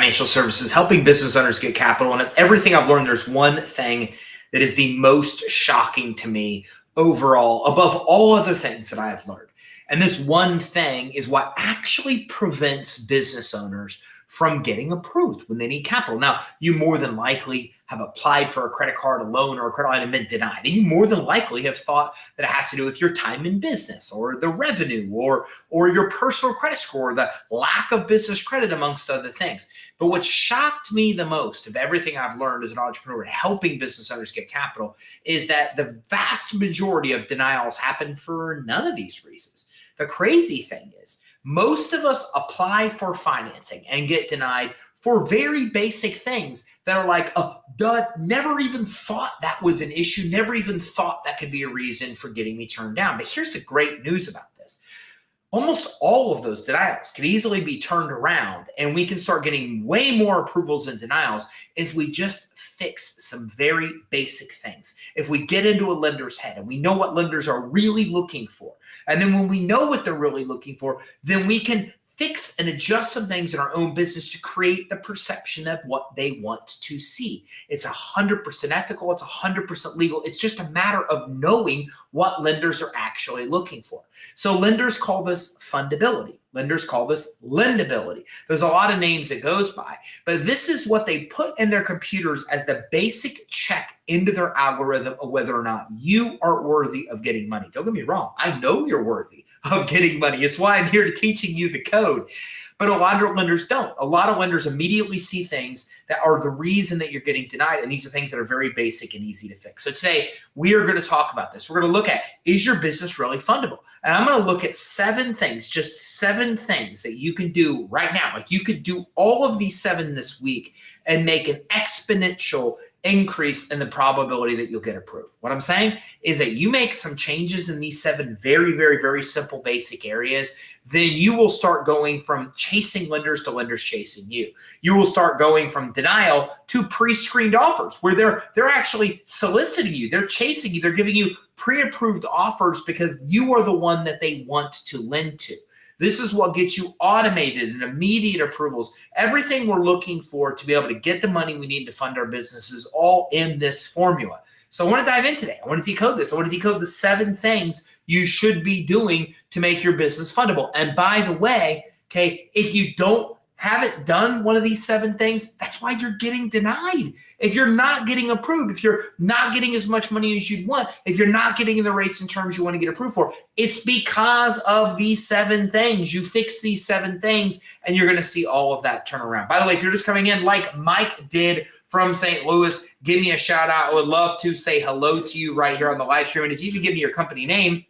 financial services, helping business owners get capital. And of everything I've learned, there's one thing that is the most shocking to me overall, above all other things that I have learned. And this one thing is what actually prevents business owners from getting approved when they need capital. Now, you more than likely have applied for a credit card, a loan, or a credit line and been denied. And you more than likely have thought that it has to do with your time in business or the revenue or your personal credit score, the lack of business credit, amongst other things. But what shocked me the most of everything I've learned as an entrepreneur helping business owners get capital is that the vast majority of denials happen for none of these reasons. The crazy thing is, most of us apply for financing and get denied for very basic things that are like, oh, duh, never even thought that was an issue, never even thought that could be a reason for getting me turned down. But here's the great news about this. Almost all of those denials can easily be turned around, and we can start getting way more approvals and denials if we just fix some very basic things. If we get into a lender's head and we know what lenders are really looking for, and then when we know what they're really looking for, then we can fix and adjust some things in our own business to create the perception of what they want to see. It's 100% ethical. It's 100% legal. It's just a matter of knowing what lenders are actually looking for. So lenders call this fundability. Lenders call this lendability. There's a lot of names it goes by, but this is what they put in their computers as the basic check into their algorithm of whether or not you are worthy of getting money. Don't get me wrong. I know you're worthy of getting money. It's why I'm here to teaching you the code. But a lot of lenders don't. A lot of lenders immediately see things that are the reason that you're getting denied. And these are things that are very basic and easy to fix. So today we are going to talk about this. We're going to look at, is your business really fundable? And I'm going to look at 7 things, just 7 things that you can do right now. Like you could do all of these 7 this week and make an exponential increase in the probability that you'll get approved. What I'm saying is that you make some changes in these 7 very, very, very simple basic areas, then you will start going from chasing lenders to lenders chasing you. You will start going from denial to pre-screened offers where they're actually soliciting you. They're chasing you. They're giving you pre-approved offers because you are the one that they want to lend to. This is what gets you automated and immediate approvals. Everything we're looking for to be able to get the money we need to fund our business is all in this formula. So I want to dive in today. I want to decode this. I want to decode the 7 things you should be doing to make your business fundable. And by the way, okay, if you haven't done one of these 7 things, that's why you're getting denied. If you're not getting approved, if you're not getting as much money as you'd want, if you're not getting the rates and terms you want to get approved for, it's because of these 7 things. You fix these 7 things and you're going to see all of that turn around. By the way, if you're just coming in like Mike did from St. Louis, give me a shout out. I would love to say hello to you right here on the live stream. And if you can give me your company name,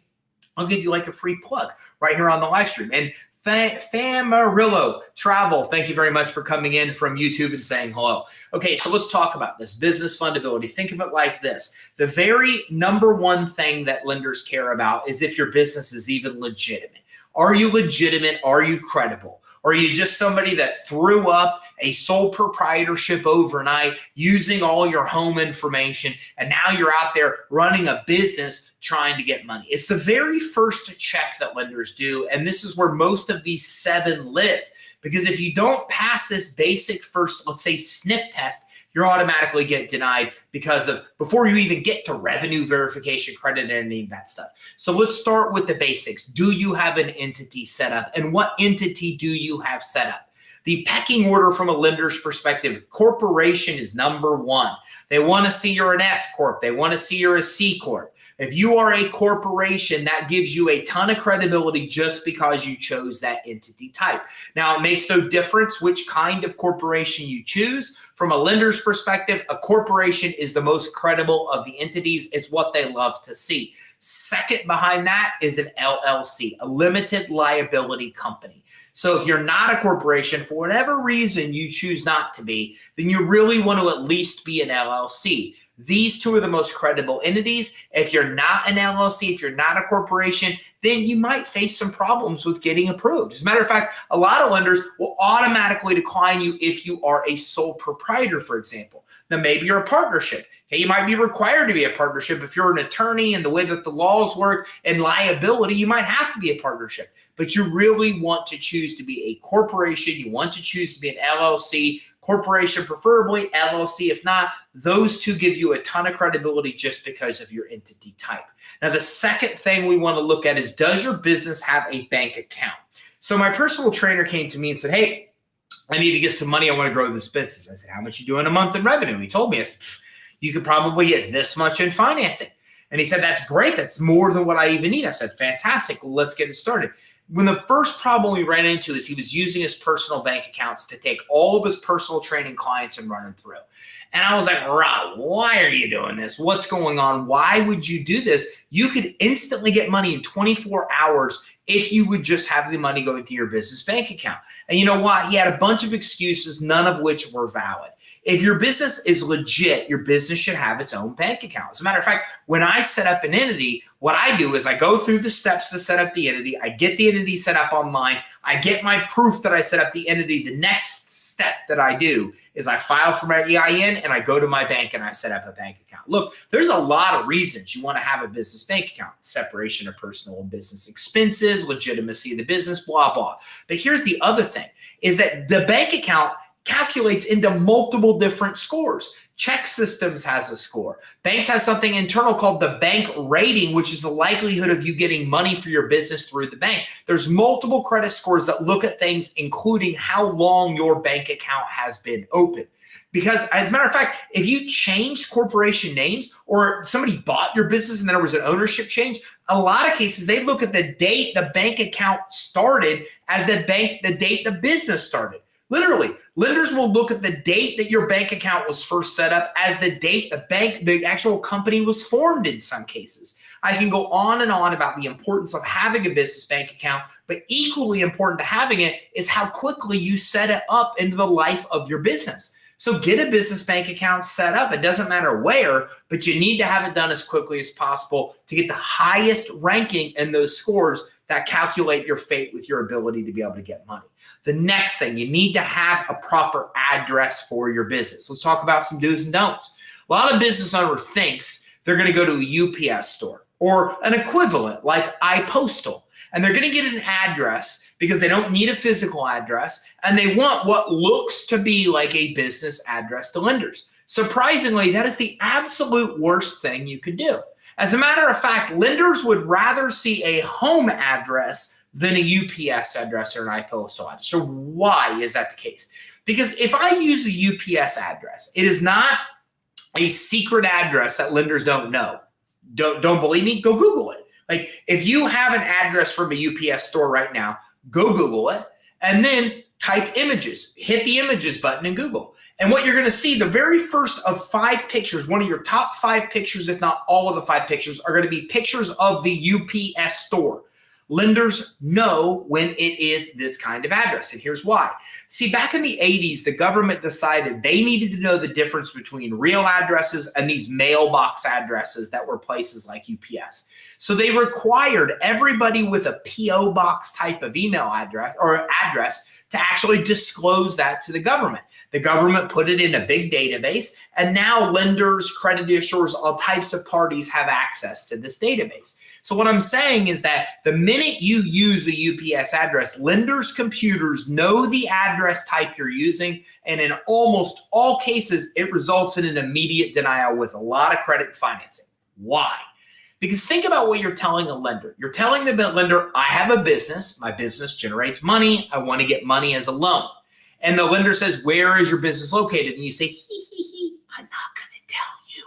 I'll give you like a free plug right here on the live stream. And Famarillo Travel, thank you very much for coming in from YouTube and saying hello. Okay, so let's talk about this business fundability. Think of it like this. The very number one thing that lenders care about is if your business is even legitimate. Are you legitimate? Are you credible? Or are you just somebody that threw up a sole proprietorship overnight using all your home information and now you're out there running a business trying to get money? It's the very first check that lenders do, and this is where most of these 7 live. Because if you don't pass this basic first, let's say, sniff test, you automatically get denied because of before you even get to revenue verification, credit, and any of that stuff. So let's start with the basics. Do you have an entity set up? And what entity do you have set up? The pecking order from a lender's perspective, corporation is number 1. They want to see you're an S Corp. They want to see you're a C Corp. If you are a corporation, that gives you a ton of credibility just because you chose that entity type. Now, it makes no difference which kind of corporation you choose. From a lender's perspective, a corporation is the most credible of the entities. It's what they love to see. Second behind that is an LLC, a limited liability company. So if you're not a corporation, for whatever reason you choose not to be, then you really want to at least be an LLC. These 2 are the most credible entities. If you're not an LLC, if you're not a corporation, then you might face some problems with getting approved. As a matter of fact, a lot of lenders will automatically decline you if you are a sole proprietor, for example. Then maybe you're a partnership. Okay, you might be required to be a partnership. If you're an attorney and the way that the laws work and liability, you might have to be a partnership. But you really want to choose to be a corporation. You want to choose to be an LLC, corporation preferably, LLC if not. Those two give you a ton of credibility just because of your entity type. Now, the second thing we want to look at is, does your business have a bank account? So my personal trainer came to me and said, hey, I need to get some money. I want to grow this business. I said, how much you do in a month in revenue? He told me, I said, you could probably get this much in financing. And he said, that's great. That's more than what I even need. I said, fantastic. Well, let's get it started. When the first problem we ran into is he was using his personal bank accounts to take all of his personal training clients and run them through. And I was like, Rob, why are you doing this? What's going on? Why would you do this? You could instantly get money in 24 hours if you would just have the money go into your business bank account. And you know what? He had a bunch of excuses, none of which were valid. If your business is legit, your business should have its own bank account. As a matter of fact, when I set up an entity, what I do is I go through the steps to set up the entity. I get the entity set up online. I get my proof that I set up the entity. The next step that I do is I file for my EIN and I go to my bank and I set up a bank account. Look, there's a lot of reasons you want to have a business bank account. Separation of personal and business expenses, legitimacy of the business, blah, blah. But here's the other thing, is that the bank account calculates into multiple different scores. Check Systems has a score. Banks have something internal called the bank rating, which is the likelihood of you getting money for your business through the bank. There's multiple credit scores that look at things, including how long your bank account has been open. Because as a matter of fact, if you changed corporation names or somebody bought your business and there was an ownership change, a lot of cases, they look at the date the bank account started as the date the business started. Literally, lenders will look at the date that your bank account was first set up as the date the actual company was formed in some cases. I can go on and on about the importance of having a business bank account, but equally important to having it is how quickly you set it up into the life of your business. So get a business bank account set up. It doesn't matter where, but you need to have it done as quickly as possible to get the highest ranking in those scores that calculate your fate with your ability to be able to get money. The next thing, you need to have a proper address for your business. Let's talk about some do's and don'ts. A lot of business owner thinks they're going to go to a UPS store or an equivalent like iPostal, and they're going to get an address because they don't need a physical address, and they want what looks to be like a business address to lenders. Surprisingly, that is the absolute worst thing you could do. As a matter of fact, lenders would rather see a home address than a UPS address or an iPostal address. So why is that the case? Because if I use a UPS address, it is not a secret address that lenders don't know. Don't believe me? Go Google it. Like if you have an address from a UPS store right now, go Google it and then type images, hit the images button in Google. And what you're going to see, the very first of 5 pictures, one of your top 5 pictures, if not all of the 5 pictures, are going to be pictures of the UPS store. Lenders know when it is this kind of address, and here's why. See, back in the 80s, the government decided they needed to know the difference between real addresses and these mailbox addresses that were places like UPS. So they required everybody with a PO box type of email address or address to actually disclose that to the government. The government put it in a big database, and now lenders, credit issuers, all types of parties have access to this database. So what I'm saying is that the minute you use a UPS address, lenders' computers know the address type you're using, and in almost all cases, it results in an immediate denial with a lot of credit financing. Why? Because think about what you're telling a lender. You're telling the lender, I have a business, my business generates money, I want to get money as a loan. And the lender says, where is your business located? And you say, I'm not going to tell you.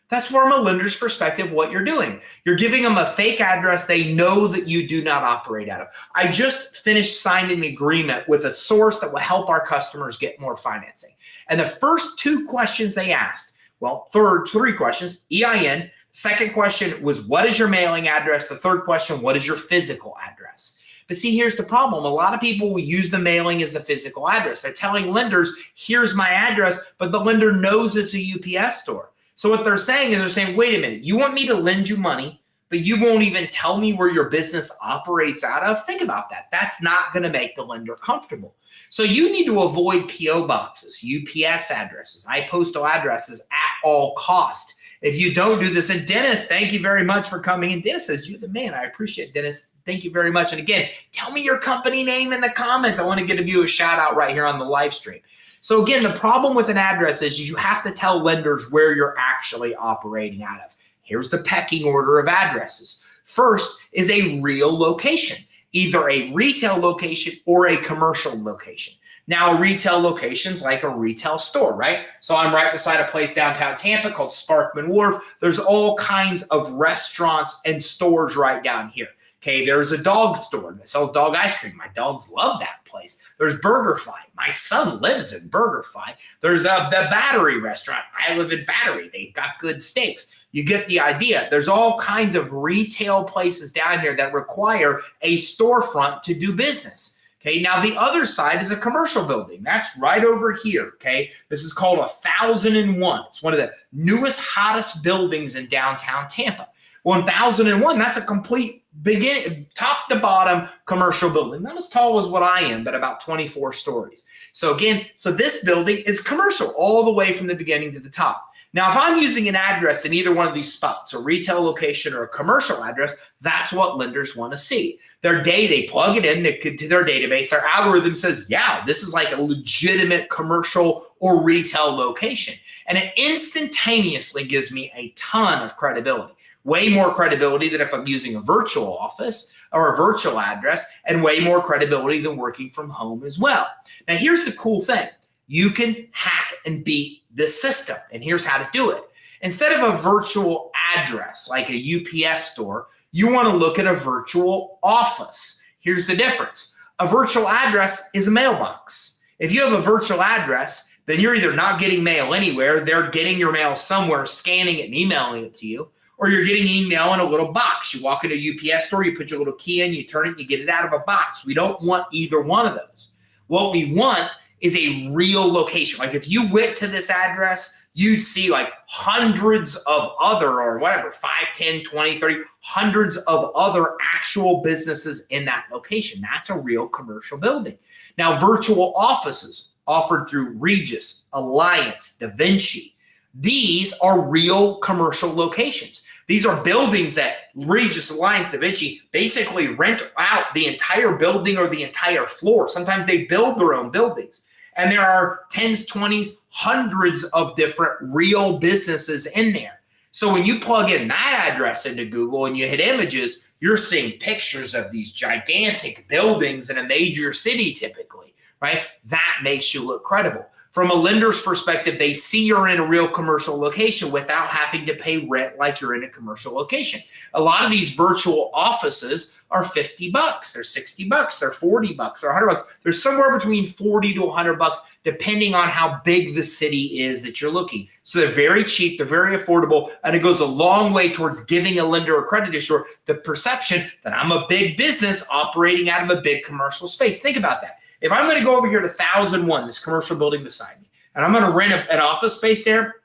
That's from a lender's perspective what you're doing. You're giving them a fake address they know that you do not operate out of. I just finished signing an agreement with a source that will help our customers get more financing. And the first 2 questions they asked, well, 3 questions, EIN. Second question was, what is your mailing address? The third question, what is your physical address? But see, here's the problem. A lot of people will use the mailing as the physical address. They're telling lenders, here's my address, but the lender knows it's a UPS store. So what they're saying is wait a minute, you want me to lend you money, but you won't even tell me where your business operates out of. Think about that. That's not going to make the lender comfortable. So you need to avoid PO boxes, UPS addresses, postal addresses at all cost. If you don't do this, and Dennis, thank you very much for coming in. Dennis says, you're the man. I appreciate it, Dennis. Thank you very much. And again, tell me your company name in the comments. I want to give you a shout out right here on the live stream. So again, the problem with an address is you have to tell lenders where you're actually operating out of. Here's the pecking order of addresses. First is a real location, either a retail location or a commercial location. Now, a retail location's like a retail store, right? So I'm right beside a place downtown Tampa called Sparkman Wharf. There's all kinds of restaurants and stores right down here. Okay, there's a dog store that sells dog ice cream. My dogs love that place. There's BurgerFi. My son lives in BurgerFi. There's the Battery restaurant. I live in Battery. They've got good steaks. You get the idea. There's all kinds of retail places down here that require a storefront to do business. Okay, now the other side is a commercial building. That's right over here, okay? This is called 1001. It's one of the newest, hottest buildings in downtown Tampa. 1001, that's a complete beginning, top to bottom commercial building. Not as tall as what I am, but about 24 stories. So again, this building is commercial all the way from the beginning to the top. Now, if I'm using an address in either one of these spots, a retail location or a commercial address, that's what lenders want to see. They plug it in to their database. Their algorithm says, yeah, this is like a legitimate commercial or retail location. And it instantaneously gives me a ton of credibility. Way more credibility than if I'm using a virtual office or a virtual address, and way more credibility than working from home as well. Now, here's the cool thing. You can hack and beat this system, and here's how to do it. Instead of a virtual address like a UPS store, you want to look at a virtual office. Here's the difference. A virtual address is a mailbox. If you have a virtual address, then you're either not getting mail anywhere, they're getting your mail somewhere, scanning it and emailing it to you, or you're getting email in a little box. You walk into a UPS store, you put your little key in, you turn it, you get it out of a box. We don't want either one of those. What we want is a real location. Like if you went to this address, you'd see like hundreds of other, or whatever, 5, 10, 20, 30, hundreds of other actual businesses in that location. That's a real commercial building. Now, virtual offices offered through Regus, Alliance, Da Vinci, these are real commercial locations. These are buildings that Regus, Alliance, Da Vinci basically rent out the entire building or the entire floor. Sometimes they build their own buildings. And there are 10s, 20s, hundreds of different real businesses in there. So when you plug in that address into Google and you hit images, you're seeing pictures of these gigantic buildings in a major city typically, right? That makes you look credible. From a lender's perspective, they see you're in a real commercial location without having to pay rent like you're in a commercial location. A lot of these virtual offices are $50, they're $60, they're $40, they're $100. They're somewhere between $40 to $100, depending on how big the city is that you're looking. So they're very cheap, they're very affordable, and it goes a long way towards giving a lender or credit issuer the perception that I'm a big business operating out of a big commercial space. Think about that. If I'm going to go over here to 1001, this commercial building beside me, and I'm going to rent an office space there,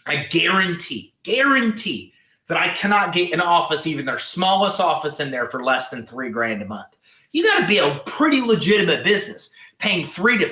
I guarantee that I cannot get an office, even their smallest office in there, for less than $3,000 a month. You got to be a pretty legitimate business paying $3,000 to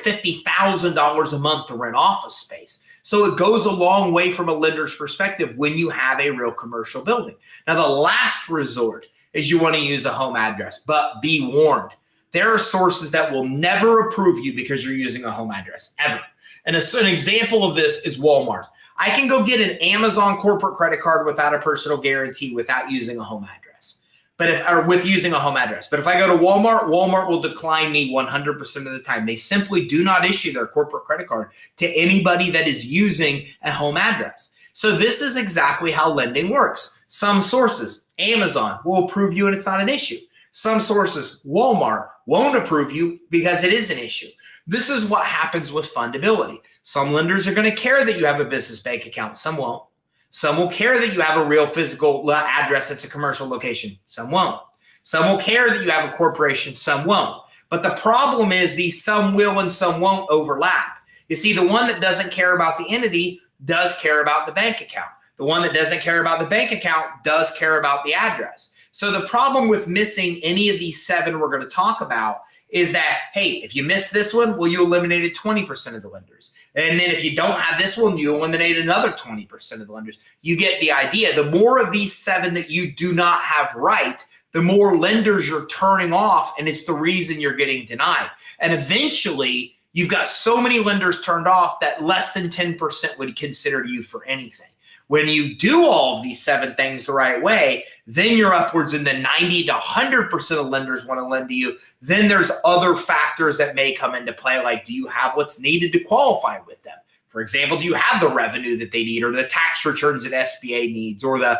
$50,000 a month to rent office space. So it goes a long way from a lender's perspective when you have a real commercial building. Now, the last resort is you want to use a home address, but be warned. There are sources that will never approve you because you're using a home address, ever. And an example of this is Walmart. I can go get an Amazon corporate credit card without a personal guarantee without using a home address, But using a home address. But if I go to Walmart, Walmart will decline me 100% of the time. They simply do not issue their corporate credit card to anybody that is using a home address. So this is exactly how lending works. Some sources, Amazon, will approve you and it's not an issue. Some sources, Walmart, won't approve you because it is an issue. This is what happens with fundability. Some lenders are going to care that you have a business bank account. Some won't. Some will care that you have a real physical address that's a commercial location. Some won't. Some will care that you have a corporation. Some won't. But the problem is these some will and some won't overlap. You see, the one that doesn't care about the entity does care about the bank account. The one that doesn't care about the bank account does care about the address. So the problem with missing any of these 7 we're going to talk about is that, hey, if you miss this one, well, you eliminated 20% of the lenders. And then if you don't have this one, you eliminate another 20% of the lenders. You get the idea. The more of these 7 that you do not have right, the more lenders you're turning off, and it's the reason you're getting denied. And eventually, you've got so many lenders turned off that less than 10% would consider you for anything. When you do all of these 7 things the right way, then you're upwards in the 90 to 100% of lenders want to lend to you. Then there's other factors that may come into play, like do you have what's needed to qualify with them? For example, do you have the revenue that they need, or the tax returns that SBA needs, or the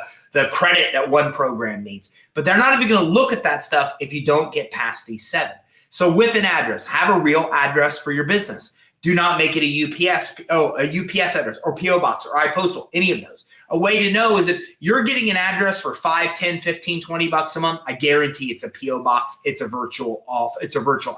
credit that one program needs? But they're not even going to look at that stuff if you don't get past these 7. So with an address, have a real address for your business. Do not make it a UPS address or PO box or iPostal, any of those. A way to know is if you're getting an address for $5, $10, $15, $20 a month, I guarantee it's a PO box. It's a virtual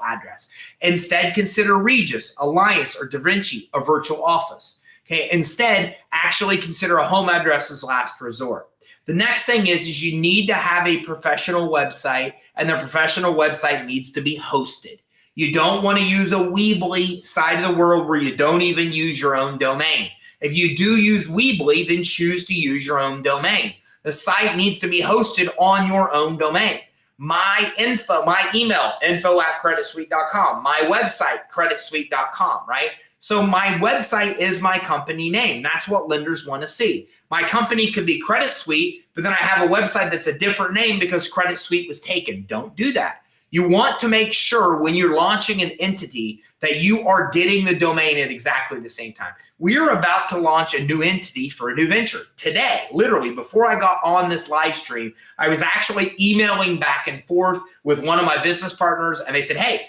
address. Instead, consider Regis, Alliance, or Da Vinci a virtual office. Okay. Instead, actually consider a home address as last resort. The next thing is you need to have a professional website, and the professional website needs to be hosted. You don't want to use a Weebly side of the world where you don't even use your own domain. If you do use Weebly, then choose to use your own domain. The site needs to be hosted on your own domain. My email, info@creditsuite.com. My website, creditsuite.com, right? So my website is my company name. That's what lenders want to see. My company could be Credit Suite, but then I have a website that's a different name because Credit Suite was taken. Don't do that. You want to make sure when you're launching an entity that you are getting the domain at exactly the same time. We are about to launch a new entity for a new venture today. Literally, before I got on this live stream, I was actually emailing back and forth with one of my business partners, and they said, hey,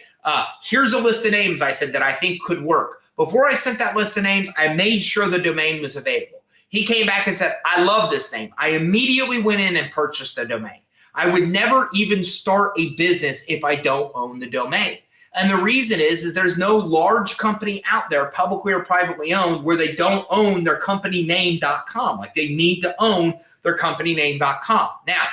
here's a list of names I said that I think could work. Before I sent that list of names, I made sure the domain was available. He came back and said, I love this name. I immediately went in and purchased the domain. I would never even start a business if I don't own the domain. And the reason is there's no large company out there, publicly or privately owned, where they don't own their company name.com. Like they need to own their company name.com. Now,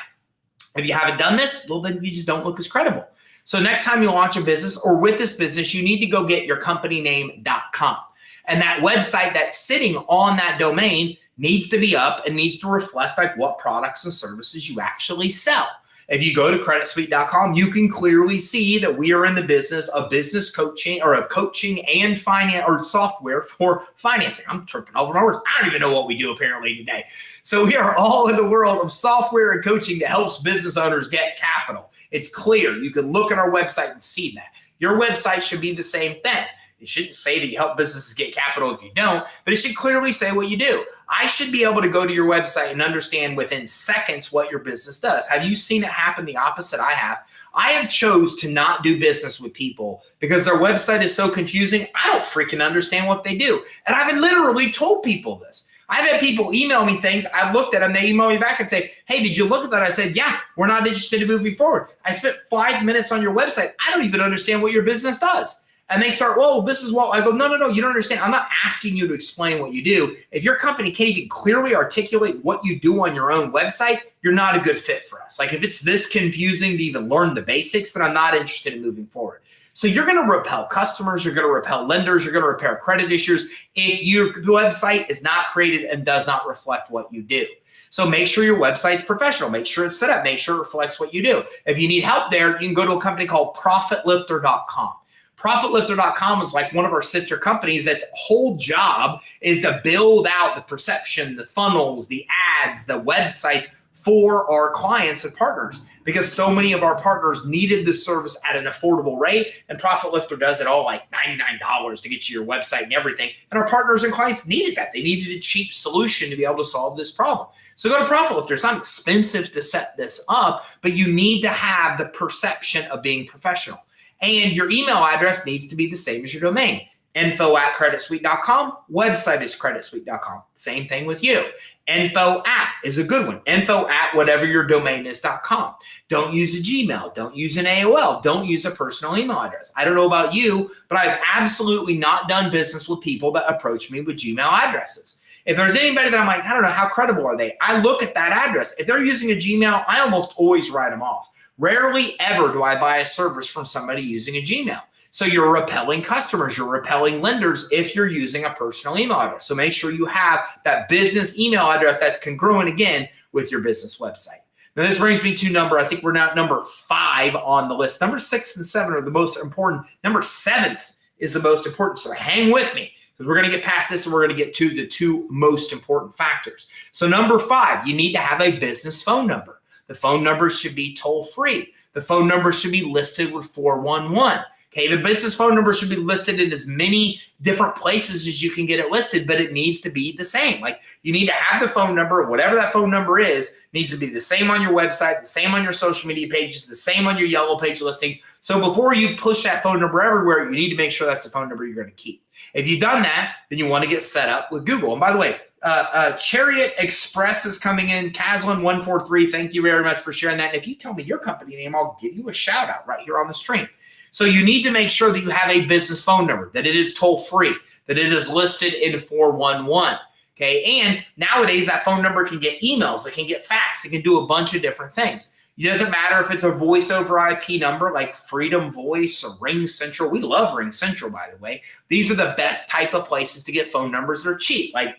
if you haven't done this, well, then you just don't look as credible. So next time you launch a business or with this business, you need to go get your company name.com. And that website that's sitting on that domain needs to be up and needs to reflect like what products and services you actually sell. If you go to creditsuite.com, you can clearly see that we are in the business of business coaching, or of coaching and finance, or software for financing. I'm tripping over my words. I don't even know what we do apparently today. So we are all in the world of software and coaching that helps business owners get capital. It's clear. You can look at our website and see that. Your website should be the same thing. It shouldn't say that you help businesses get capital if you don't, but it should clearly say what you do. I should be able to go to your website and understand within seconds what your business does. Have you seen it happen the opposite I have? I have chose to not do business with people because their website is so confusing. I don't freaking understand what they do. And I've literally told people this. I've had people email me things. I've looked at them. They email me back and say, hey, did you look at that? I said, yeah, we're not interested in moving forward. I spent 5 minutes on your website. I don't even understand what your business does. And they start, well, this is what I go, no, you don't understand. I'm not asking you to explain what you do. If your company can't even clearly articulate what you do on your own website, you're not a good fit for us. Like if it's this confusing to even learn the basics, then I'm not interested in moving forward. So you're going to repel customers, you're going to repel lenders, you're going to repel credit issues if your website is not created and does not reflect what you do. So make sure your website's professional. Make sure it's set up. Make sure it reflects what you do. If you need help there, you can go to a company called profitlifter.com. Profitlifter.com is like one of our sister companies that's whole job is to build out the perception, the funnels, the ads, the websites for our clients and partners, because so many of our partners needed this service at an affordable rate, and ProfitLifter does it all like $99 to get you your website and everything. And our partners and clients needed that. They needed a cheap solution to be able to solve this problem. So go to ProfitLifter. It's not expensive to set this up, but you need to have the perception of being professional. And your email address needs to be the same as your domain. info@creditsuite.com. Website is creditsuite.com. Same thing with you. Info@ is a good one. Info@whatever your domain is.com. Don't use a Gmail. Don't use an AOL. Don't use a personal email address. I don't know about you, but I've absolutely not done business with people that approach me with Gmail addresses. If there's anybody that I'm like, I don't know, how credible are they? I look at that address. If they're using a Gmail, I almost always write them off. Rarely ever do I buy a service from somebody using a Gmail. So you're repelling customers, you're repelling lenders if you're using a personal email address. So make sure you have that business email address that's congruent again with your business website. Now this brings me to I think we're now number 5 on the list. Number 6 and 7 are the most important. Number 7th is the most important. So hang with me because we're going to get past this and we're going to get to the 2 most important factors. So number 5, you need to have a business phone number. The phone number should be toll free. The phone number should be listed with 411. Okay, the business phone number should be listed in as many different places as you can get it listed, but it needs to be the same. Like you need to have the phone number, whatever that phone number is, needs to be the same on your website, the same on your social media pages, the same on your yellow page listings. So before you push that phone number everywhere, you need to make sure that's the phone number you're going to keep. If you've done that, then you want to get set up with Google. And by the way, Chariot Express is coming in. Caslin143, thank you very much for sharing that. And if you tell me your company name, I'll give you a shout out right here on the stream. So you need to make sure that you have a business phone number, that it is toll free, that it is listed in 411. Okay, and nowadays that phone number can get emails, it can get fax, it can do a bunch of different things. It doesn't matter if it's a voice over IP number like Freedom Voice or Ring Central. We love Ring Central, by the way. These are the best type of places to get phone numbers that are cheap, like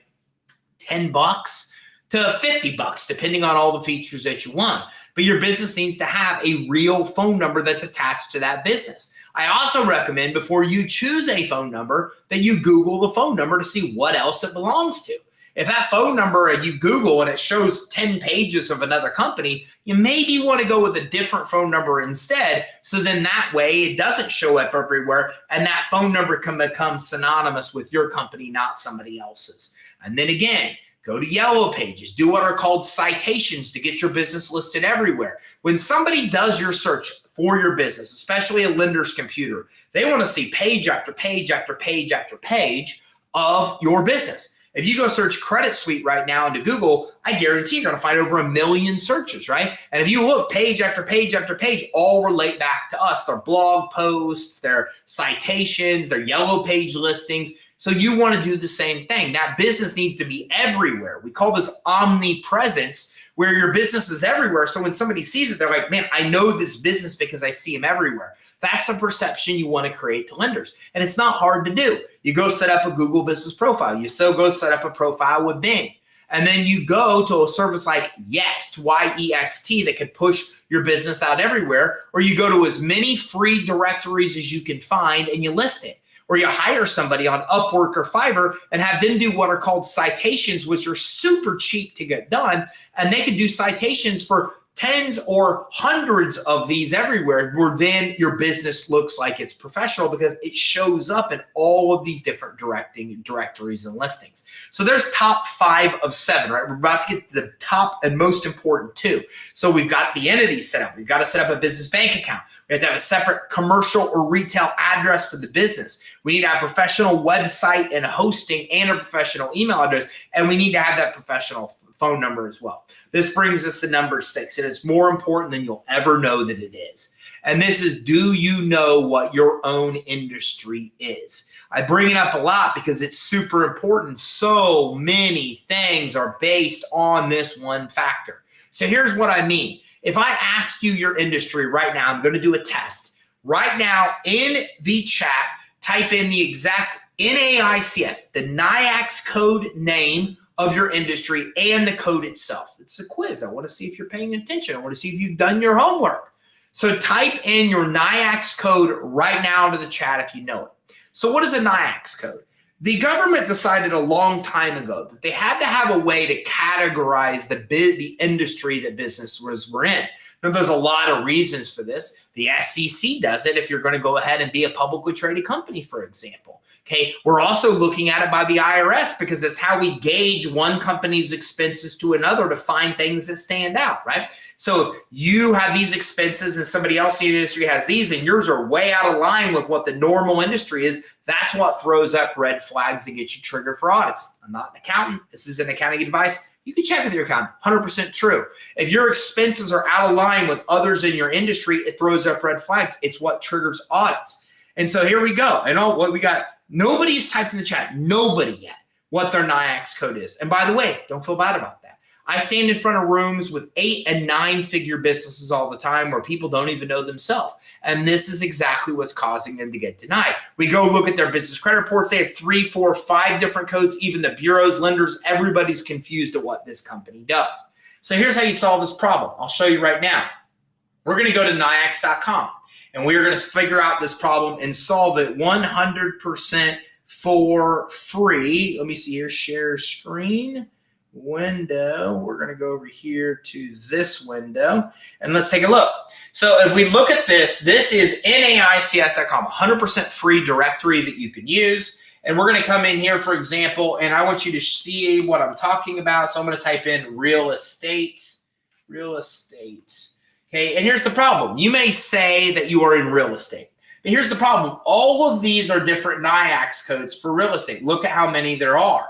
$10 to $50, depending on all the features that you want. But your business needs to have a real phone number that's attached to that business. I also recommend before you choose a phone number that you Google the phone number to see what else it belongs to. If that phone number you Google and it shows 10 pages of another company, you maybe want to go with a different phone number instead. So then that way it doesn't show up everywhere and that phone number can become synonymous with your company, not somebody else's. And then again, go to yellow pages, do what are called citations to get your business listed everywhere. When somebody does your search for your business, especially a lender's computer, they want to see page after page after page after page of your business. If you go search Credit Suite right now into Google, I guarantee you're going to find over 1 million searches, right? And if you look page after page after page, all relate back to us. Their blog posts, their citations, their yellow page listings. So you want to do the same thing. That business needs to be everywhere. We call this omnipresence, where your business is everywhere. So when somebody sees it, they're like, man, I know this business because I see them everywhere. That's the perception you want to create to lenders. And it's not hard to do. You go set up a Google business profile. You go set up a profile with Bing. And then you go to a service like Yext, Y-E-X-T, that can push your business out everywhere. Or you go to as many free directories as you can find and you list it. Or you hire somebody on Upwork or Fiverr and have them do what are called citations, which are super cheap to get done. And they can do citations for tens or hundreds of these everywhere, where then your business looks like it's professional because it shows up in all of these different directories and listings. So there's top 5 of 7, right? We're about to get to the top and most important 2. So we've got the entity set up. We've got to set up a business bank account. We have to have a separate commercial or retail address for the business. We need to have a professional website and hosting and a professional email address. And we need to have that professional phone number as well. This brings us to number 6, and it's more important than you'll ever know that it is. And this is, do you know what your own industry is? I bring it up a lot because it's super important. So many things are based on this one factor. So here's what I mean. If I ask you your industry right now, I'm going to do a test. Right now in the chat, type in the exact NAICS, the NAICS code name of your industry and the code itself. It's a quiz. I want to see if you're paying attention. I want to see if you've done your homework. So type in your NAICS code right now into the chat if you know it. So what is a NAICS code? The government decided a long time ago that they had to have a way to categorize the industry that businesses were in. Now, there's a lot of reasons for this. The SEC does it if you're going to go ahead and be a publicly traded company, for example. Okay, we're also looking at it by the IRS because it's how we gauge one company's expenses to another to find things that stand out, right? So if you have these expenses and somebody else in the industry has these and yours are way out of line with what the normal industry is, that's what throws up red flags and gets you triggered for audits. I'm not an accountant. This is an accounting advice. You can check with your accountant, 100% true. If your expenses are out of line with others in your industry, it throws up red flags. It's what triggers audits. And so here we go. And what we got, nobody's typed in the chat, nobody yet. what their NAICS code is. And by the way, don't feel bad about that. I stand in front of rooms with 8 and 9-figure businesses all the time where people don't even know themselves. And this is exactly what's causing them to get denied. We go look at their business credit reports. They have 3, 4, 5 different codes. Even the bureaus, lenders, everybody's confused at what this company does. So here's how you solve this problem. I'll show you right now. We're going to go to NAICS.com and we're going to figure out this problem and solve it 100% for free. Let me see here, share screen. Window. We're going to go over here to this window and let's take a look. So if we look at this, this is NAICS.com, 100% free directory that you can use. And we're going to come in here, for example, and I want you to see what I'm talking about. So I'm going to type in real estate. Okay, and here's the problem. You may say that you are in real estate, but here's the problem. All of these are different NAICS codes for real estate. Look at how many there are.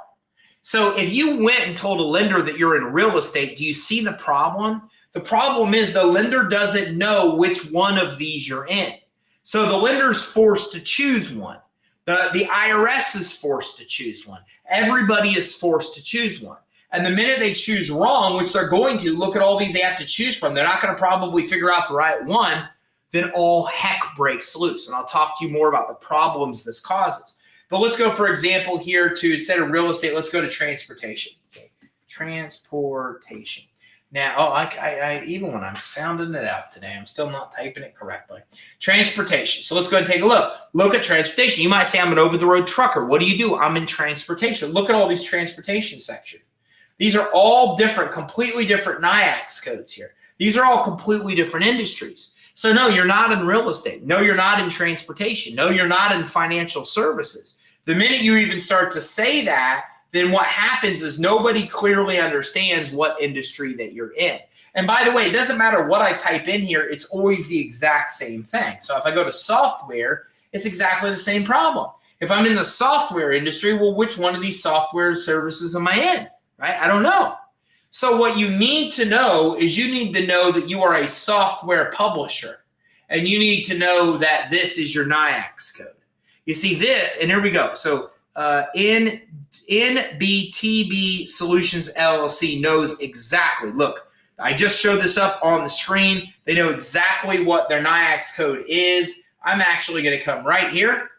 So if you went and told a lender that you're in real estate, do you see the problem? The problem is the lender doesn't know which one of these you're in. So the lender's forced to choose one. The IRS is forced to choose one. Everybody is forced to choose one. And the minute they choose wrong, which they're going to, look at all these they have to choose from, they're not going to probably figure out the right one, then all heck breaks loose. And I'll talk to you more about the problems this causes. But let's go, for example, here to, instead of real estate, let's go to transportation. Okay. Transportation. Now, I even when I'm sounding it out today, I'm still not typing it correctly. Transportation. So let's go and take a look. Look at transportation. You might say I'm an over-the-road trucker. What do? I'm in transportation. Look at all these transportation sections. These are all different, completely different NAICS codes here. These are all completely different industries. So no, you're not in real estate. No, you're not in transportation. No, you're not in financial services. The minute you even start to say that, then what happens is nobody clearly understands what industry that you're in. And by the way, it doesn't matter what I type in here, it's always the exact same thing. So if I go to software, it's exactly the same problem. If I'm in the software industry, well, which one of these software services am I in, right? I don't know. So what you need to know is you need to know that you are a software publisher, and you need to know that this is your NAICS code. You see this, and here we go. So NBTB Solutions LLC knows exactly. Look, I just showed this up on the screen. They know exactly what their NAICS code is. I'm actually going to come right here,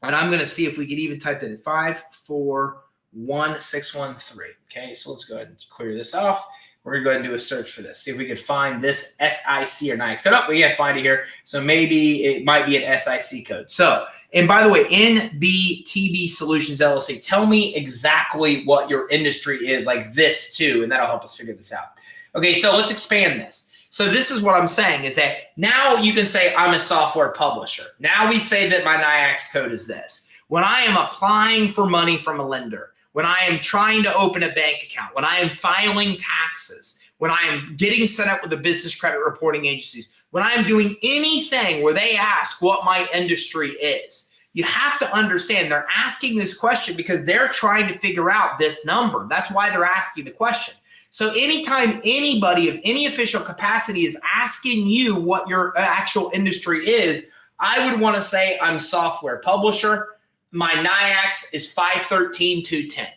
and I'm going to see if we can even type that in 541613. Okay, so let's go ahead and clear this off. We're going to go ahead and do a search for this. See if we can find this SIC or NAICS code. Oh, we can't find it here. So maybe it might be an SIC code. So, and by the way, NBTB Solutions LLC, tell me exactly what your industry is, like this too, and that'll help us figure this out. Okay, so let's expand this. So this is what I'm saying is that now you can say I'm a software publisher. Now we say that my NAICS code is this. When I am applying for money from a lender, when I am trying to open a bank account, when I am filing taxes, when I am getting set up with the business credit reporting agencies, when I am doing anything where they ask what my industry is, you have to understand they're asking this question because they're trying to figure out this number. That's why they're asking the question. So anytime anybody of any official capacity is asking you what your actual industry is, I would want to say I'm software publisher. My NAICS is 513210.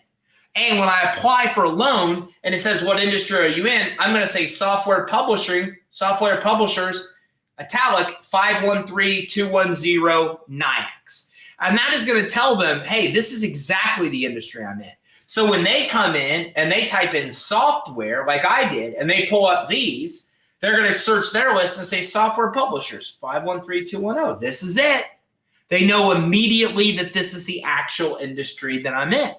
And when I apply for a loan and it says, what industry are you in? I'm going to say software publishers, italic 513210 NAICS. And that is going to tell them, hey, this is exactly the industry I'm in. So when they come in and they type in software like I did and they pull up these, they're going to search their list and say software publishers 513210. This is it. They know immediately that this is the actual industry that I'm in.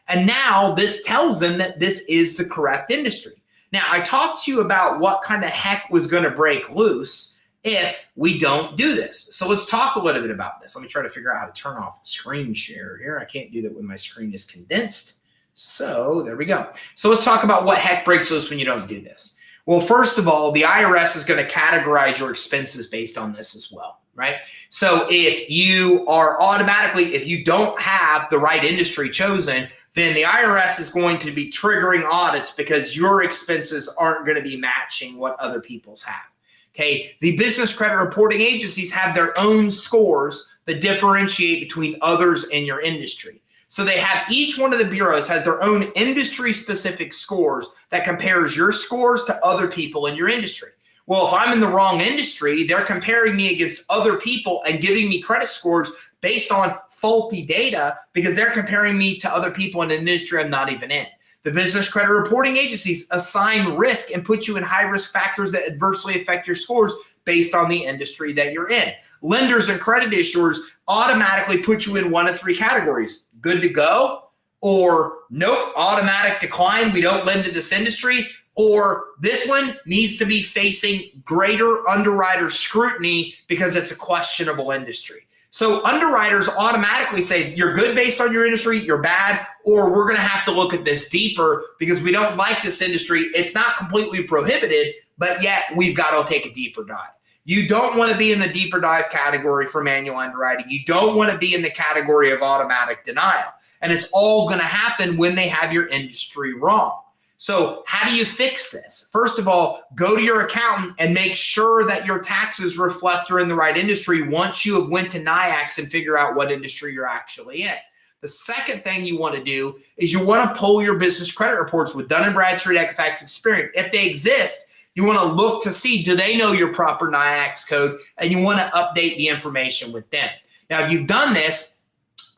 And now this tells them that this is the correct industry. Now, I talked to you about what kind of heck was going to break loose if we don't do this. So let's talk a little bit about this. Let me try to figure out how to turn off screen share here. I can't do that when my screen is condensed. So there we go. So let's talk about what heck breaks loose when you don't do this. Well, first of all, the IRS is going to categorize your expenses based on this as well, right? So if you are automatically, if you don't have the right industry chosen, then the IRS is going to be triggering audits because your expenses aren't going to be matching what other people's have. Okay, the business credit reporting agencies have their own scores that differentiate between others in your industry. So they have, each one of the bureaus has their own industry-specific scores that compares your scores to other people in your industry. Well, if I'm in the wrong industry, they're comparing me against other people and giving me credit scores based on faulty data because they're comparing me to other people in an industry I'm not even in. The business credit reporting agencies assign risk and put you in high risk factors that adversely affect your scores based on the industry that you're in. Lenders and credit issuers automatically put you in one of three categories: good to go, or nope, automatic decline, we don't lend to this industry, or this one needs to be facing greater underwriter scrutiny because it's a questionable industry. So underwriters automatically say you're good based on your industry, you're bad, or we're going to have to look at this deeper because we don't like this industry. It's not completely prohibited, but yet we've got to take a deeper dive. You don't want to be in the deeper dive category for manual underwriting. You don't want to be in the category of automatic denial. And it's all going to happen when they have your industry wrong. So how do you fix this? First of all, go to your accountant and make sure that your taxes reflect you're in the right industry once you have went to NAICS and figure out what industry you're actually in. The second thing you want to do is you want to pull your business credit reports with Dun & Bradstreet, Equifax, Experian. If they exist, you want to look to see, do they know your proper NAICS code? And you want to update the information with them. Now, if you've done this,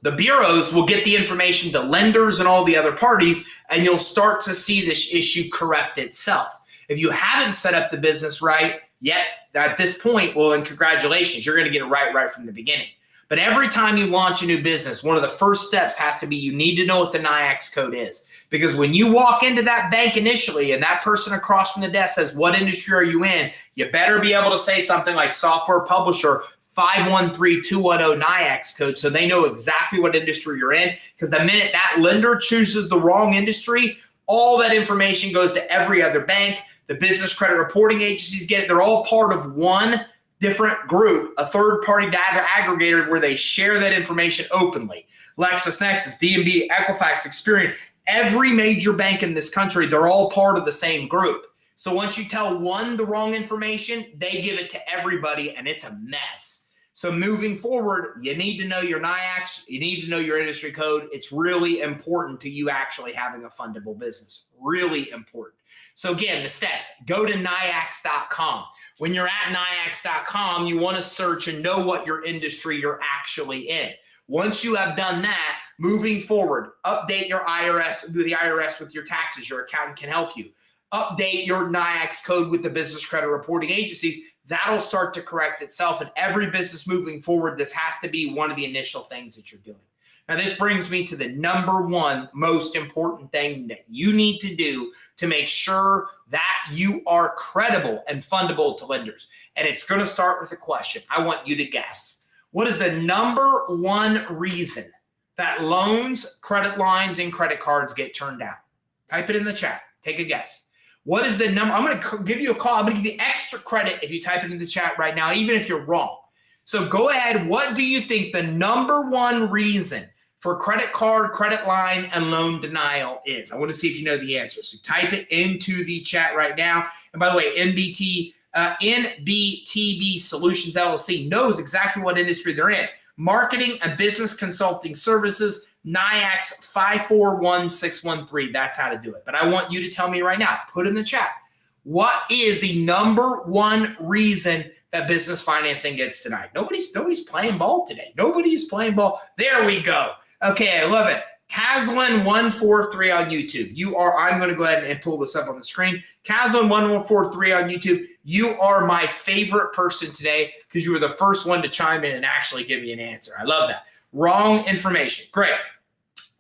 the bureaus will get the information to lenders and all the other parties, and you'll start to see this issue correct itself. If you haven't set up the business right yet at this point, well, then congratulations, you're going to get it right from the beginning. But every time you launch a new business, one of the first steps has to be you need to know what the NAICS code is. Because when you walk into that bank initially and that person across from the desk says, what industry are you in? You better be able to say something like software publisher 513210 NAICS code so they know exactly what industry you're in. Because the minute that lender chooses the wrong industry, all that information goes to every other bank. The business credit reporting agencies get it. They're all part of one different group, a third-party data aggregator where they share that information openly. LexisNexis, D&B, Equifax, Experian, every major bank in this country, they're all part of the same group. So once you tell one the wrong information, they give it to everybody, and it's a mess. So moving forward, you need to know your NAICS, you need to know your industry code. It's really important to you actually having a fundable business, really important. So again, the steps, go to NAICS.com. When you're at NAICS.com, you want to search and know what your industry you're actually in. Once you have done that, moving forward, update your IRS, do the IRS with your taxes. Your accountant can help you. Update your NAICS code with the business credit reporting agencies. That'll start to correct itself. And every business moving forward, this has to be one of the initial things that you're doing. Now, this brings me to the number one most important thing that you need to do to make sure that you are credible and fundable to lenders. And it's going to start with a question. I want you to guess. What is the number one reason that loans, credit lines, and credit cards get turned down? Type it in the chat. Take a guess. What is the number? I'm going to give you a call. I'm going to give you extra credit if you type it in the chat right now, even if you're wrong. So go ahead. What do you think the number one reason for credit card, credit line, and loan denial is? I want to see if you know the answer. So type it into the chat right now. And by the way, NBTB Solutions LLC knows exactly what industry they're in. Marketing and business consulting services, NAICS 541613. That's how to do it. But I want you to tell me right now, put in the chat, what is the number one reason that business financing gets denied? Nobody's playing ball today. Nobody is playing ball. There we go. Okay, I love it. Caslin143 on YouTube. I'm going to go ahead and pull this up on the screen. Caslin1143 on YouTube. You are my favorite person today because you were the first one to chime in and actually give me an answer. I love that. Wrong information. Great.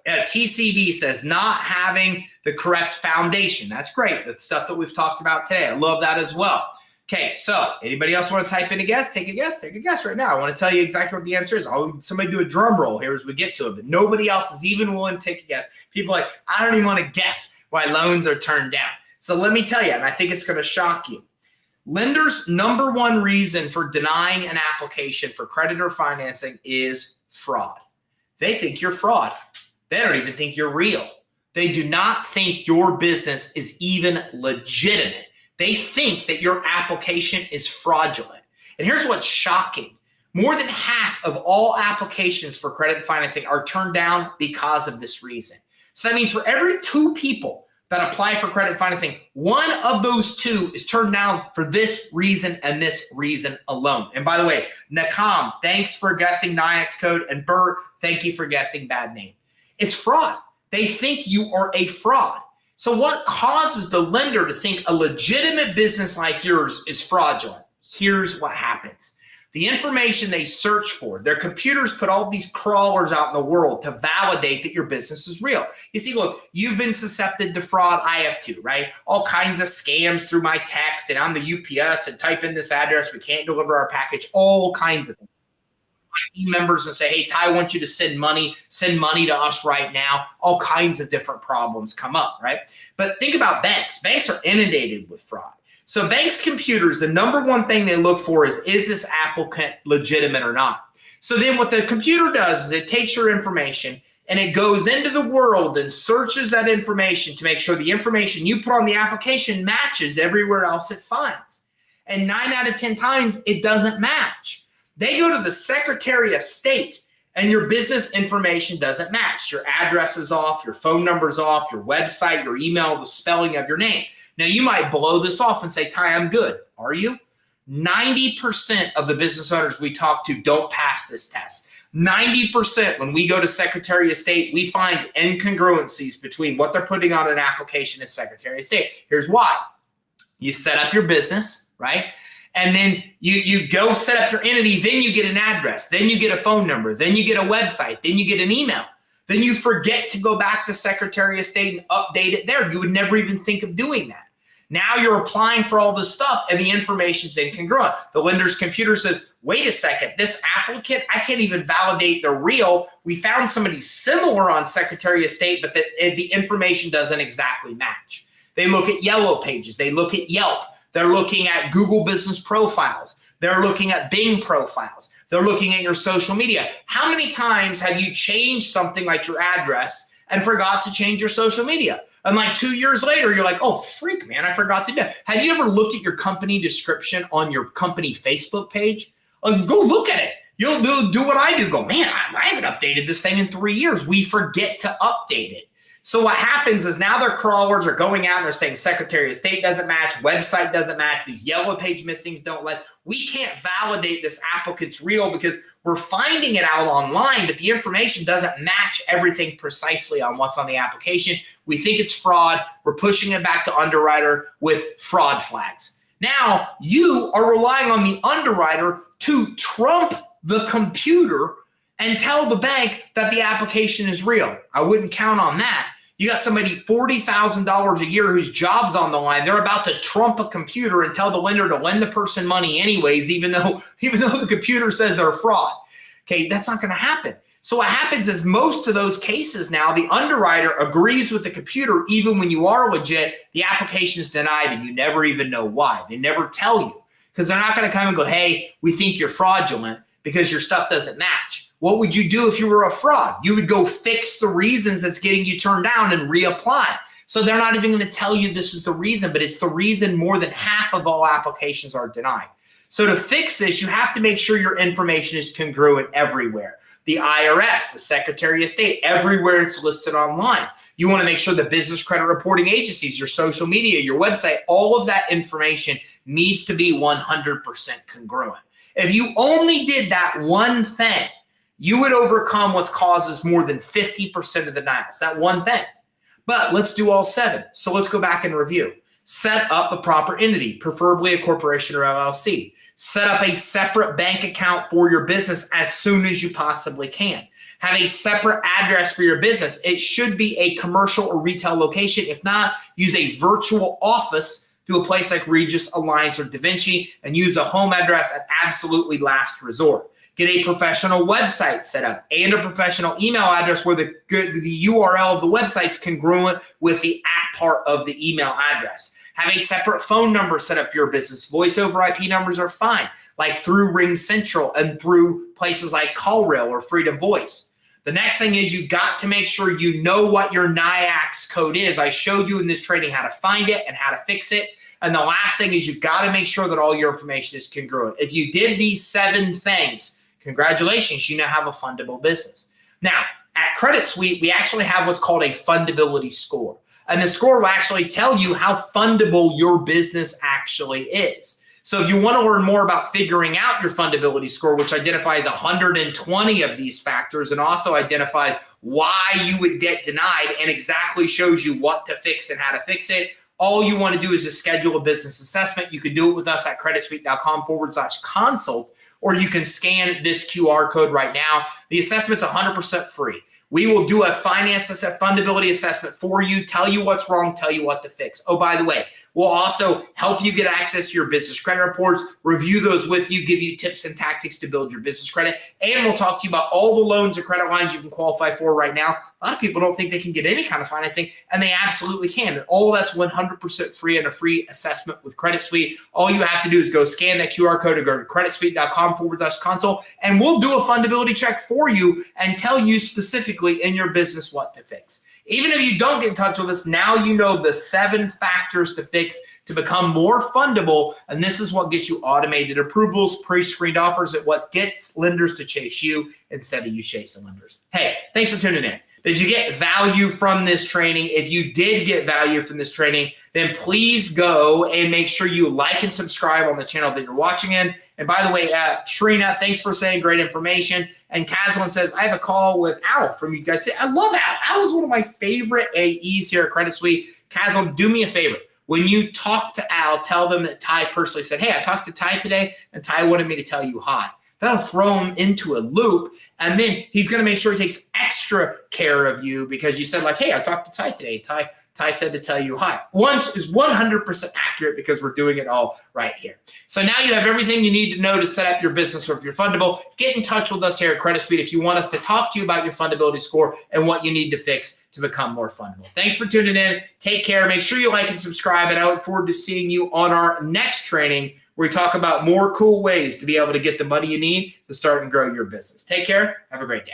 TCB says not having the correct foundation. That's great. That's stuff that we've talked about today. I love that as well. Okay, so anybody else want to type in a guess? Take a guess. Take a guess right now. I want to tell you exactly what the answer is. Somebody do a drum roll here as we get to it, but nobody else is even willing to take a guess. People are like, I don't even want to guess why loans are turned down. So let me tell you, and I think it's going to shock you. Lenders' number one reason for denying an application for credit or financing is fraud. They think you're fraud. They don't even think you're real. They do not think your business is even legitimate. They think that your application is fraudulent. And here's what's shocking. More than half of all applications for credit financing are turned down because of this reason. So that means for every 2 people that apply for credit financing, 1 of those 2 is turned down for this reason and this reason alone. And by the way, Nakam, thanks for guessing NAICS code, and Bert, thank you for guessing bad name. It's fraud. They think you are a fraud. So what causes the lender to think a legitimate business like yours is fraudulent? Here's what happens. The information they search for, their computers put all these crawlers out in the world to validate that your business is real. You see, look, you've been susceptible to fraud. I have too, right? All kinds of scams through my text, and I'm the UPS, and type in this address. We can't deliver our package. All kinds of things. My team members and say, hey, Ty, I want you to send money to us right now. All kinds of different problems come up, right? But think about banks. Banks are inundated with fraud. So banks' computers, the number one thing they look for is this applicant legitimate or not? So then what the computer does is it takes your information and it goes into the world and searches that information to make sure the information you put on the application matches everywhere else it finds. And 9 out of 10 times, it doesn't match. They go to the Secretary of State and your business information doesn't match. Your address is off, your phone number's off, your website, your email, the spelling of your name. Now, you might blow this off and say, Ty, I'm good. Are you? 90% of the business owners we talk to don't pass this test. 90% when we go to Secretary of State, we find incongruencies between what they're putting on an application and Secretary of State. Here's why. You set up your business, right? And then you go set up your entity, then you get an address, then you get a phone number, then you get a website, then you get an email. Then you forget to go back to Secretary of State and update it there. You would never even think of doing that. Now you're applying for all this stuff and the information's incongruent. The lender's computer says, wait a second, this applicant, I can't even validate they're real. We found somebody similar on Secretary of State, but the information doesn't exactly match. They look at Yellow Pages. They look at Yelp. They're looking at Google Business Profiles. They're looking at Bing profiles. They're looking at your social media. How many times have you changed something like your address and forgot to change your social media? And like 2 years later, you're like, oh, freak, man, I forgot to do that. Have you ever looked at your company description on your company Facebook page? Go look at it. You'll do what I do. Go, man, I haven't updated this thing in 3 years. We forget to update it. So what happens is now their crawlers are going out and they're saying Secretary of State doesn't match, website doesn't match, these Yellow Page listings don't let. We can't validate this applicant's real because we're finding it out online, but the information doesn't match everything precisely on what's on the application. We think it's fraud. We're pushing it back to underwriter with fraud flags. Now you are relying on the underwriter to trump the computer and tell the bank that the application is real. I wouldn't count on that. You got somebody $40,000 a year whose job's on the line. They're about to trump a computer and tell the lender to lend the person money anyways, even though the computer says they're a fraud. Okay, that's not going to happen. So what happens is most of those cases now, the underwriter agrees with the computer even when you are legit, the application is denied and you never even know why. They never tell you because they're not going to come and go, hey, we think you're fraudulent because your stuff doesn't match. What would you do if you were a fraud? You would go fix the reasons that's getting you turned down and reapply. So they're not even going to tell you this is the reason, but it's the reason more than half of all applications are denied. So to fix this, you have to make sure your information is congruent everywhere. The IRS, the Secretary of State, everywhere it's listed online. You want to make sure the business credit reporting agencies, your social media, your website, all of that information needs to be 100% congruent. If you only did that one thing, you would overcome what causes more than 50% of the denials, that one thing. But let's do all 7. So let's go back and review. Set up a proper entity, preferably a corporation or LLC. Set up a separate bank account for your business as soon as you possibly can. Have a separate address for your business. It should be a commercial or retail location. If not, use a virtual office through a place like Regis, Alliance, or DaVinci, and use a home address at absolutely last resort. Get a professional website set up and a professional email address where the URL of the website is congruent with the at part of the email address. Have a separate phone number set up for your business. Voice over IP numbers are fine, like through Ring Central and through places like CallRail or Freedom Voice. The next thing is you got to make sure you know what your NAICS code is. I showed you in this training how to find it and how to fix it. And the last thing is you've got to make sure that all your information is congruent. If you did these 7 things, Congratulations, you now have a fundable business. Now, at Credit Suite, we actually have what's called a fundability score. And the score will actually tell you how fundable your business actually is. So if you want to learn more about figuring out your fundability score, which identifies 120 of these factors and also identifies why you would get denied and exactly shows you what to fix and how to fix it, all you want to do is just schedule a business assessment. You can do it with us at creditsuite.com/consult, or you can scan this QR code right now. The assessment's 100% free. We will do a fundability assessment for you, tell you what's wrong, tell you what to fix. Oh, by the way, we'll also help you get access to your business credit reports, review those with you, give you tips and tactics to build your business credit, and we'll talk to you about all the loans and credit lines you can qualify for right now. A lot of people don't think they can get any kind of financing, and they absolutely can. And all that's 100% free and a free assessment with Credit Suite. All you have to do is go scan that QR code or go to creditsuite.com/consult, and we'll do a fundability check for you and tell you specifically in your business what to fix. Even if you don't get in touch with us, now you know the 7 factors to fix to become more fundable, and this is what gets you automated approvals, pre-screened offers, at what gets lenders to chase you instead of you chasing lenders. Hey, thanks for tuning in. Did you get value from this training? If you did get value from this training, then please go and make sure you like and subscribe on the channel that you're watching in. And by the way, Trina, thanks for saying great information. And Caslin says, I have a call with Al from you guys today. I love Al. Al is one of my favorite AEs here at Credit Suite. Caslin, do me a favor. When you talk to Al, tell them that Ty personally said, hey, I talked to Ty today, and Ty wanted me to tell you hi. That'll throw him into a loop, and then he's going to make sure he takes extra care of you because you said, like, hey, I talked to Ty today. Ty said to tell you hi. One is 100% accurate because we're doing it all right here. So now you have everything you need to know to set up your business, or if you're fundable, get in touch with us here at Credit Suite if you want us to talk to you about your fundability score and what you need to fix to become more fundable. Thanks for tuning in. Take care. Make sure you like and subscribe, and I look forward to seeing you on our next training where we talk about more cool ways to be able to get the money you need to start and grow your business. Take care. Have a great day.